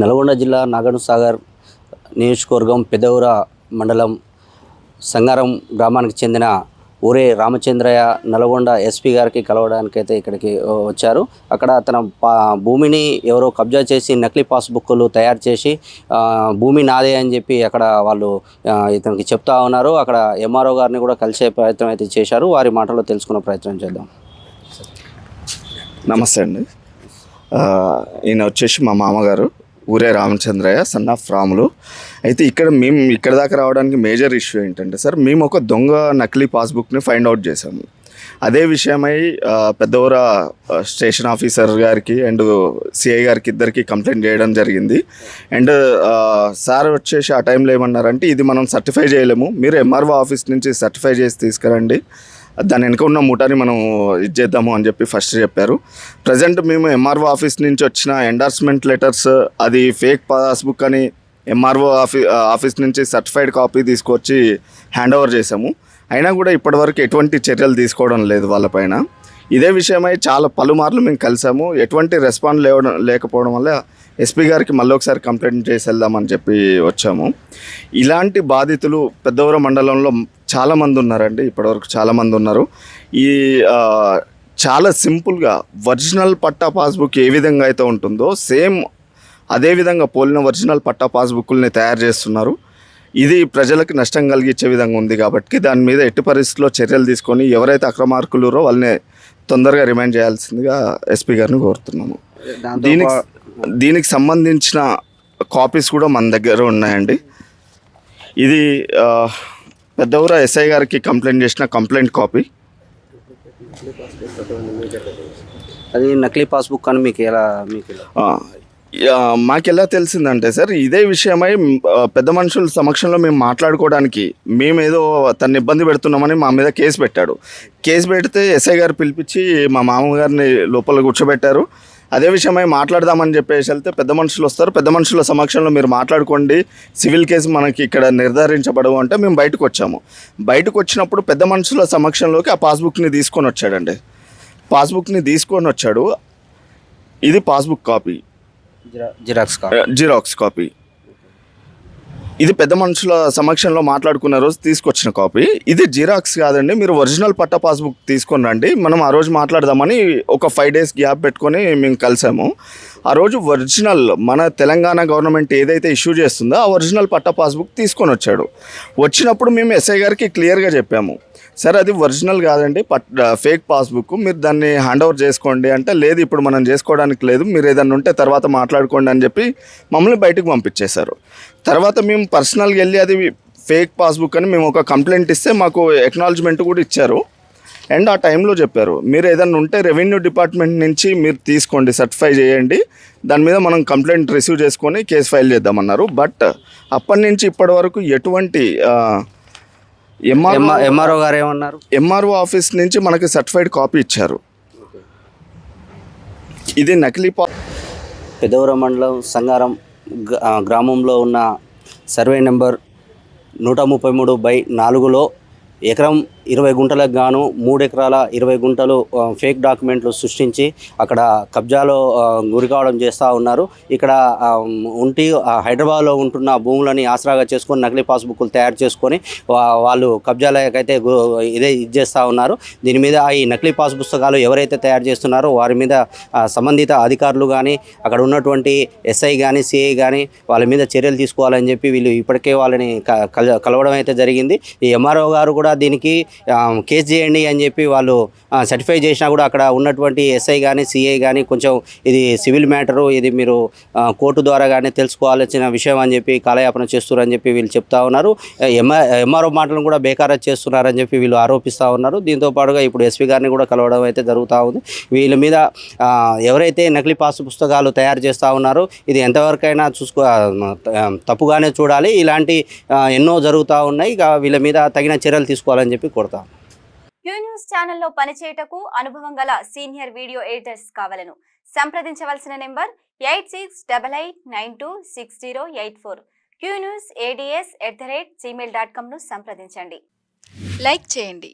నల్గొండ జిల్లా నాగర్సాగర్ నియోజకవర్గం పెదవుర మండలం సంగారం గ్రామానికి చెందిన ఊరే రామచంద్రయ్య నల్గొండ ఎస్పీ గారికి కలవడానికైతే ఇక్కడికి వచ్చారు. అక్కడ తన భూమిని ఎవరో కబ్జా చేసి నకిలీ పాస్బుక్లు తయారు చేసి భూమి నాదే అని చెప్పి అక్కడ వాళ్ళు ఇతనికి చెప్తా ఉన్నారు. అక్కడ ఎంఆర్ఓ గారిని కూడా కలిసే ప్రయత్నం అయితే చేశారు. వారి మాటల్లో తెలుసుకునే ప్రయత్నం చేద్దాం. నమస్తే అండి. ఈయన వచ్చేసి మా మామగారు ఊరే రామచంద్రయ్య సన్ ఆఫ్ రాములు. అయితే మేము ఇక్కడ దాకా రావడానికి మేజర్ ఇష్యూ ఏంటంటే సార్, మేము ఒక దొంగ నకిలీ పాస్బుక్ని ఫైండ్ అవుట్ చేశాము. అదే విషయమై పెద్దవర స్టేషన్ ఆఫీసర్ గారికి అండ్ సిఐ గారికి ఇద్దరికి కంప్లైంట్ చేయడం జరిగింది. అండ్ సార్ వచ్చేసి ఆ టైంలో ఏమన్నారంటే, ఇది మనం సర్టిఫై చేయలేము, మీరు ఎంఆర్ఓ ఆఫీస్ నుంచి సర్టిఫై చేసి తీసుకురండి, దాని వెనుక ఉన్న మూటాని మనం ఇది చేద్దాము అని చెప్పి ఫస్ట్ చెప్పారు. ప్రజెంట్ మేము ఎంఆర్ఓ ఆఫీస్ నుంచి వచ్చిన ఎండార్స్మెంట్ లెటర్స్, అది ఫేక్ పాస్బుక్ అని ఎంఆర్ఓ ఆఫీస్ నుంచి సర్టిఫైడ్ కాపీ తీసుకొచ్చి హ్యాండ్ ఓవర్ చేసాము. అయినా కూడా ఇప్పటివరకు ఎటువంటి చర్యలు తీసుకోవడం లేదు వాళ్ళపైన. ఇదే విషయమై చాలా పలుమార్లు మేము కలిసాము. ఎటువంటి రెస్పాన్స్ లేకపోవడం వల్ల ఎస్పీ గారికి మళ్ళీ ఒకసారి కంప్లైంట్ చేసి వెళ్దామని చెప్పి వచ్చాము. ఇలాంటి బాధితులు పెద్దవరం మండలంలో చాలామంది ఉన్నారండి. ఇప్పటివరకు చాలామంది ఉన్నారు. ఈ చాలా సింపుల్గా ఒరిజినల్ పట్టా పాస్బుక్ ఏ విధంగా అయితే ఉంటుందో సేమ్ అదేవిధంగా పోలిన ఒరిజినల్ పట్టా పాస్బుక్ని తయారు చేస్తున్నారు. ఇది ప్రజలకు నష్టం కలిగించే విధంగా ఉంది కాబట్టి దాని మీద ఎట్టి పరిస్థితుల్లో చర్యలు తీసుకొని ఎవరైతే అక్రమార్కులురో వాళ్ళని తొందరగా రిమైండ్ చేయాల్సిందిగా ఎస్పీ గారిని కోరుతున్నాము. దీనికి సంబంధించిన కాపీస్ కూడా మన దగ్గర ఉన్నాయండి. ఇది పెద్దవర ఎస్ఐ గారికి కంప్లైంట్ చేసిన కంప్లైంట్ కాపీ. అది నకిలీ పాస్బుక్ అని మాకెలా తెలిసిందంటే సార్, ఇదే విషయమై పెద్ద మనుషుల సమక్షంలో మేము మాట్లాడుకోవడానికి మేమేదో తను ఇబ్బంది పెడుతున్నామని మా మీద కేసు పెట్టాడు. కేసు పెడితే ఎస్ఐ గారు పిలిపించి మా మామగారిని లోపల కూర్చోబెట్టారు. అదే విషయమై మాట్లాడదామని చెప్పేసి వెళ్తే పెద్ద మనుషులు వస్తారు, పెద్ద మనుషుల సమక్షంలో మీరు మాట్లాడుకోండి, సివిల్ కేసు మనకి ఇక్కడ నిర్ధారించబడవు అంటే మేము బయటకు వచ్చాము. బయటకు వచ్చినప్పుడు పెద్ద మనుషుల సమక్షంలోకి ఆ పాస్బుక్ని తీసుకొని వచ్చాడండి. పాస్బుక్ని తీసుకొని వచ్చాడు. ఇది పాస్బుక్ కాపీ, జిరాక్స్ కాపీ. ఇది పెద్ద మనుషుల సమక్షంలో మాట్లాడుకున్న రోజు తీసుకొచ్చిన కాపీ. ఇది జిరాక్స్ కాదండి, మీరు ఒరిజినల్ పట్టా పాస్బుక్ తీసుకొని రండి, మనం ఆ రోజు మాట్లాడదామని ఒక 5 days గ్యాప్ పెట్టుకొని మేము కలిసాము. ఆ రోజు ఒరిజినల్ మన తెలంగాణ గవర్నమెంట్ ఏదైతే ఇష్యూ చేస్తుందో ఆ ఒరిజినల్ పట్టా పాస్బుక్ తీసుకొని వచ్చాడు. వచ్చినప్పుడు మేము ఎస్ఐ గారికి క్లియర్గా చెప్పాము, సార్ అది ఒరిజినల్ కాదండి, ఫేక్ పాస్బుక్, మీరు దాన్ని హ్యాండ్ ఓవర్ చేసుకోండి అంటే, లేదు ఇప్పుడు మనం చేసుకోవడానికి లేదు, మీరు ఏదన్నా ఉంటే తర్వాత మాట్లాడుకోండి అని చెప్పి మమ్మల్ని బయటకు పంపించేశారు. తర్వాత మేము పర్సనల్గా వెళ్ళి అది ఫేక్ పాస్బుక్ అని మేము ఒక కంప్లైంట్ ఇస్తే మాకు ఎక్నాలజ్మెంట్ కూడా ఇచ్చారు. అండ్ ఆ టైంలో చెప్పారు, మీరు ఏదన్నా ఉంటే రెవెన్యూ డిపార్ట్మెంట్ నుంచి మీరు తీసుకోండి, సర్టిఫై చేయండి, దాని మీద మనం కంప్లైంట్ రిసీవ్ చేసుకొని కేసు ఫైల్ చేద్దామన్నారు. బట్ అప్పటి నుంచి ఇప్పటి వరకు ఎటువంటి ఎంఆర్ఓ గారు ఏమన్నారు, ఎంఆర్ఓ ఆఫీస్ నుంచి మనకి సర్టిఫైడ్ కాపీ ఇచ్చారు. ఇది నకిలీ పెదవుర మండలం సంగారం గ్రామంలో ఉన్న సర్వే నెంబర్ 133/4లో ఎకరం 20 గుంటలకు గాను 3 ఎకరాల 20 గుంటలు ఫేక్ డాక్యుమెంట్లు సృష్టించి అక్కడ కబ్జాలో గురి కావడం చేస్తూ ఉన్నారు. ఇక్కడ హైదరాబాద్లో ఉంటున్న భూములని ఆసరాగా చేసుకొని నకిలీ పాస్బుక్లు తయారు చేసుకొని వాళ్ళు కబ్జాలకైతే ఇది చేస్తూ ఉన్నారు. దీని మీద ఈ నకిలీ పాస్ పుస్తకాలు ఎవరైతే తయారు చేస్తున్నారో వారి మీద సంబంధిత అధికారులు కానీ అక్కడ ఉన్నటువంటి ఎస్ఐ కానీ సిఐ కానీ వాళ్ళ మీద చర్యలు తీసుకోవాలని చెప్పి వీళ్ళు ఇప్పటికే వాళ్ళని కలవడం అయితే జరిగింది. ఈ ఎంఆర్ఓ గారు కూడా దీనికి కేసు చేయండి అని చెప్పి వాళ్ళు సర్టిఫై చేసినా కూడా అక్కడ ఉన్నటువంటి ఎస్ఐ కానీ సిఐ కానీ కొంచెం ఇది సివిల్ మ్యాటరు, ఇది మీరు కోర్టు ద్వారా కానీ తెలుసుకోవాల్సిన విషయం అని చెప్పి కాలయాపన చేస్తున్నారని చెప్పి వీళ్ళు చెప్తా ఉన్నారు. ఎంఆర్ఓ మాటలను కూడా బేఖారత్ చేస్తున్నారని చెప్పి వీళ్ళు ఆరోపిస్తూ ఉన్నారు. దీంతో పాటుగా ఇప్పుడు ఎస్పీ గారిని కూడా కలవడం అయితే జరుగుతూ ఉంది. వీళ్ళ మీద ఎవరైతే నకిలీ పాస్ పుస్తకాలు తయారు చేస్తూ ఉన్నారో ఇది ఎంతవరకైనా తప్పుగానే చూడాలి. ఇలాంటి ఎన్నో జరుగుతూ ఉన్నాయి. వీళ్ళ మీద తగిన చర్యలు తీసుకోవాలని చెప్పి కోరుతాం. క్యూ న్యూస్ ఛానల్లో పనిచేయటకు అనుభవం గల సీనియర్ వీడియో ఎడిటర్స్ కావాలను సంప్రదించవలసిన నెంబర్ 8688926084. qnewsads@gmail.com ను సంప్రదించండి. లైక్ చేయండి.